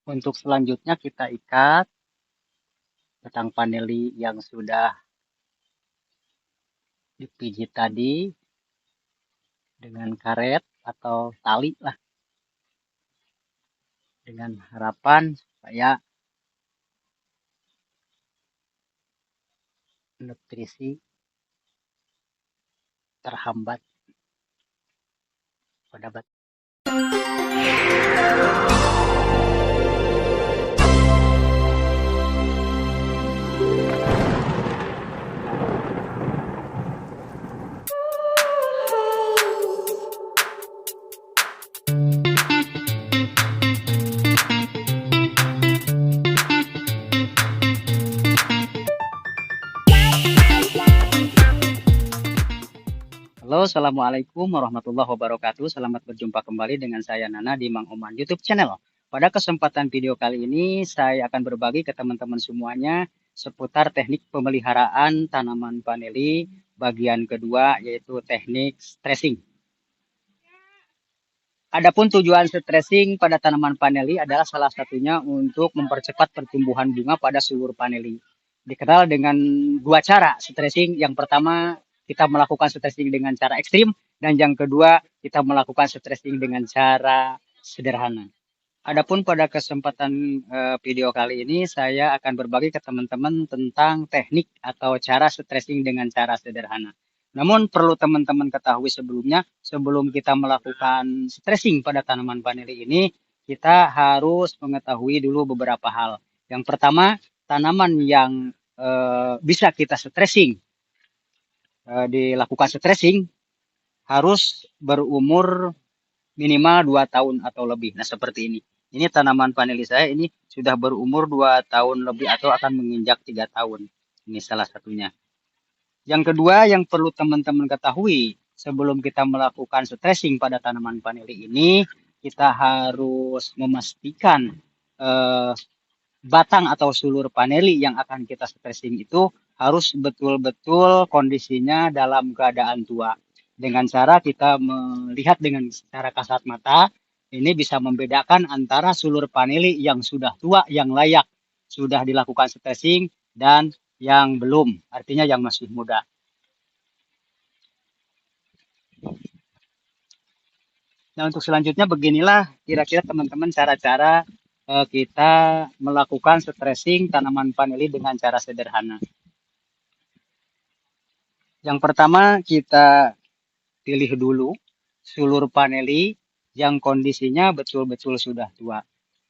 Untuk selanjutnya kita ikat batang paneli yang sudah dipijit tadi dengan karet atau tali lah, dengan harapan supaya nutrisi terhambat pada batang. Halo, assalamualaikum warahmatullahi wabarakatuh. Selamat berjumpa kembali dengan saya Nana di Mang Oman YouTube channel. Pada kesempatan video kali ini, saya akan berbagi ke teman-teman semuanya seputar teknik pemeliharaan tanaman vanili bagian kedua, yaitu teknik stressing. Adapun tujuan stressing pada tanaman vanili adalah salah satunya untuk mempercepat pertumbuhan bunga pada seluruh vanili. Dikenal dengan dua cara stressing. Yang pertama, kita melakukan stressing dengan cara ekstrim, dan yang kedua, kita melakukan stressing dengan cara sederhana. Adapun pada kesempatan video kali ini, saya akan berbagi ke teman-teman tentang teknik atau cara stressing dengan cara sederhana. Namun perlu teman-teman ketahui sebelumnya, sebelum kita melakukan stressing pada tanaman vanili ini, kita harus mengetahui dulu beberapa hal. Yang pertama, tanaman yang bisa kita stressing, dilakukan stressing, harus berumur minimal 2 tahun atau lebih. Nah, seperti ini. Ini tanaman vanili saya ini sudah berumur 2 tahun lebih atau akan menginjak 3 tahun. Ini salah satunya. Yang kedua yang perlu teman-teman ketahui sebelum kita melakukan stressing pada tanaman vanili ini, kita harus memastikan batang atau sulur vanili yang akan kita stressing itu harus betul-betul kondisinya dalam keadaan tua. Dengan cara kita melihat dengan secara kasat mata, ini bisa membedakan antara sulur vanili yang sudah tua, yang layak, sudah dilakukan stressing, dan yang belum, artinya yang masih muda. Nah, untuk selanjutnya beginilah kira-kira teman-teman cara-cara kita melakukan stressing tanaman vanili dengan cara sederhana. Yang pertama, kita pilih dulu sulur vanili yang kondisinya betul-betul sudah tua.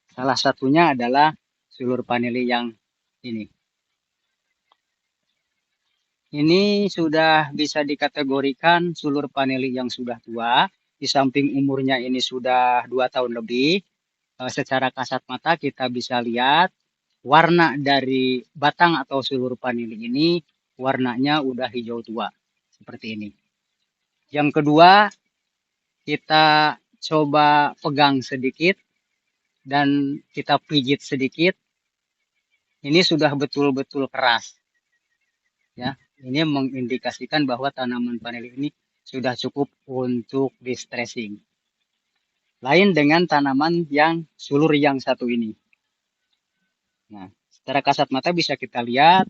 Salah satunya adalah sulur vanili yang ini. Ini sudah bisa dikategorikan sulur vanili yang sudah tua. Di samping umurnya ini sudah 2 tahun lebih. Secara kasat mata kita bisa lihat warna dari batang atau sulur vanili ini warnanya udah hijau tua. Seperti ini. Yang kedua, kita coba pegang sedikit dan kita pijit sedikit. Ini sudah betul-betul keras. Ya, ini mengindikasikan bahwa tanaman vanili ini sudah cukup untuk di-stressing. Lain dengan tanaman yang sulur yang satu ini. Nah, secara kasat mata bisa kita lihat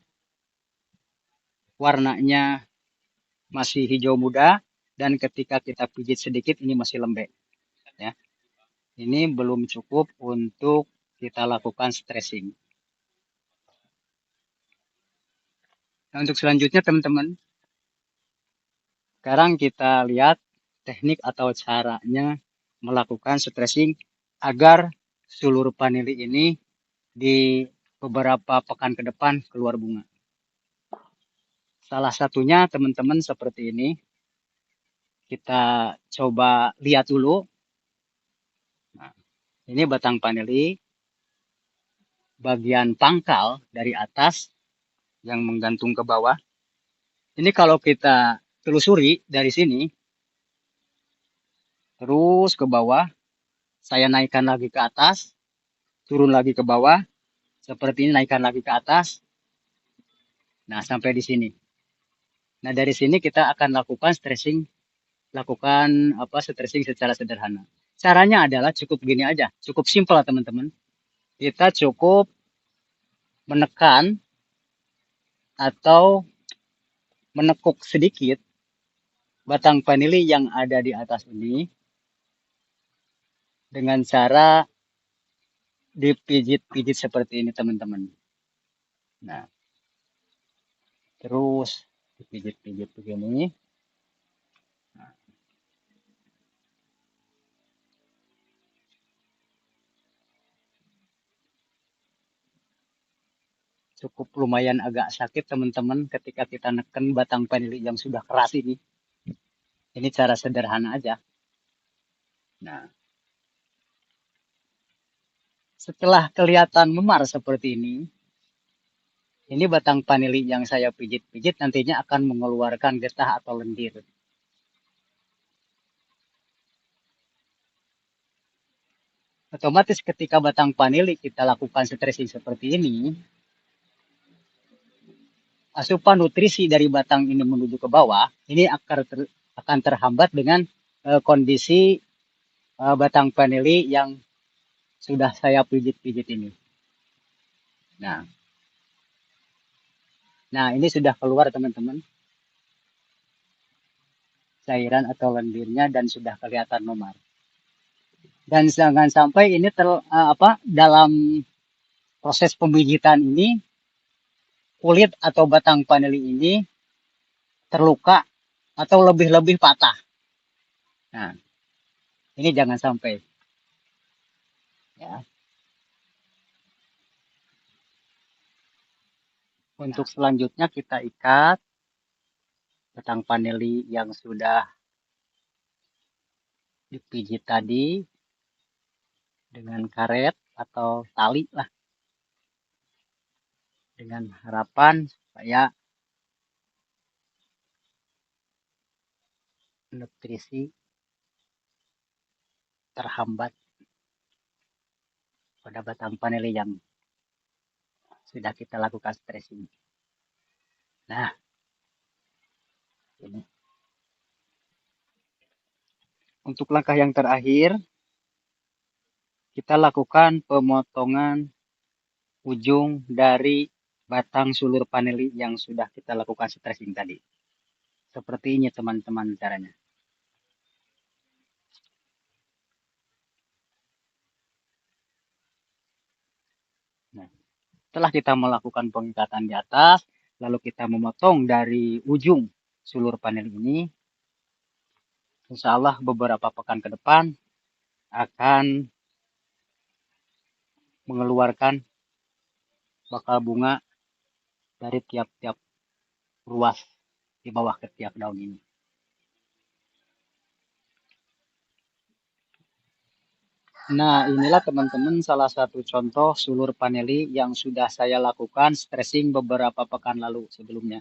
warnanya masih hijau muda dan ketika kita pijit sedikit ini masih lembek. Ya, ini belum cukup untuk kita lakukan stressing. Nah, untuk selanjutnya teman-teman, sekarang kita lihat teknik atau caranya melakukan stressing agar sulur vanili ini di beberapa pekan ke depan keluar bunga. Salah satunya teman-teman seperti ini. Kita coba lihat dulu. Nah, ini batang vanili. Bagian pangkal dari atas yang menggantung ke bawah. Ini kalau kita telusuri dari sini, terus ke bawah, saya naikkan lagi ke atas, turun lagi ke bawah, seperti ini naikkan lagi ke atas. Nah, sampai di sini. Nah, dari sini kita akan lakukan stressing secara sederhana. Caranya adalah cukup gini aja, cukup simpel teman-teman. kita cukup menekan atau menekuk sedikit batang vanili yang ada di atas ini dengan cara dipijit-pijit seperti ini teman-teman. Nah, terus dipijit-pijit begini. Cukup lumayan agak sakit teman-teman ketika kita neken batang vanili yang sudah keras ini. Ini cara sederhana aja. Nah, setelah kelihatan memar seperti ini batang vanili yang saya pijit-pijit nantinya akan mengeluarkan getah atau lendir. Otomatis ketika batang vanili kita lakukan stressing seperti ini, asupan nutrisi dari batang ini menuju ke bawah, ini akan terhambat dengan kondisi batang vanili yang sudah saya pijit-pijit ini. Nah, ini sudah keluar teman-teman cairan atau lendirnya dan sudah kelihatan memar. Dan jangan sampai ini dalam proses pemijitan ini kulit atau batang vanili ini terluka atau lebih-lebih patah. Nah, ini jangan sampai. Ya. Untuk selanjutnya kita ikat batang vanili yang sudah dipijit tadi dengan karet atau tali lah. Dengan harapan supaya nutrisi terhambat pada batang vanili yang sudah kita lakukan stressing. Nah, ini. Untuk langkah yang terakhir, kita lakukan pemotongan ujung dari batang sulur vanili yang sudah kita lakukan stressing tadi. Seperti ini teman-teman caranya. Nah, setelah kita melakukan pengikatan di atas, lalu kita memotong dari ujung sulur vanili ini, insya Allah beberapa pekan ke depan akan mengeluarkan bakal bunga dari tiap-tiap ruas di bawah ketiak daun ini. Nah, inilah teman-teman salah satu contoh sulur vanili yang sudah saya lakukan stressing beberapa pekan lalu sebelumnya.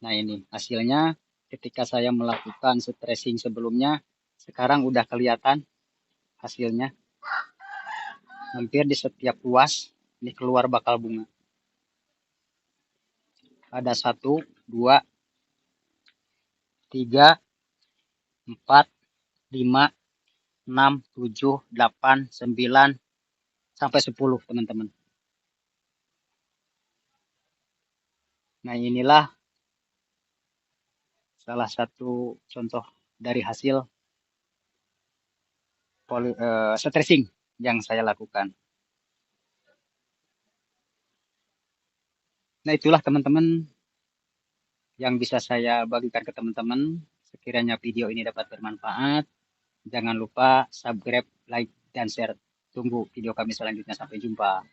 Nah, ini hasilnya ketika saya melakukan stressing sebelumnya, sekarang udah kelihatan hasilnya. Hampir di setiap ruas ini keluar bakal bunga. Ada 1, 2, 3, 4, 5, 6, 7, 8, 9, sampai 10 teman-teman. Nah, inilah salah satu contoh dari hasil stressing yang saya lakukan. Nah, itulah teman-teman yang bisa saya bagikan ke teman-teman. Sekiranya video ini dapat bermanfaat, jangan lupa subscribe, like, dan share. Tunggu video kami selanjutnya. Sampai jumpa.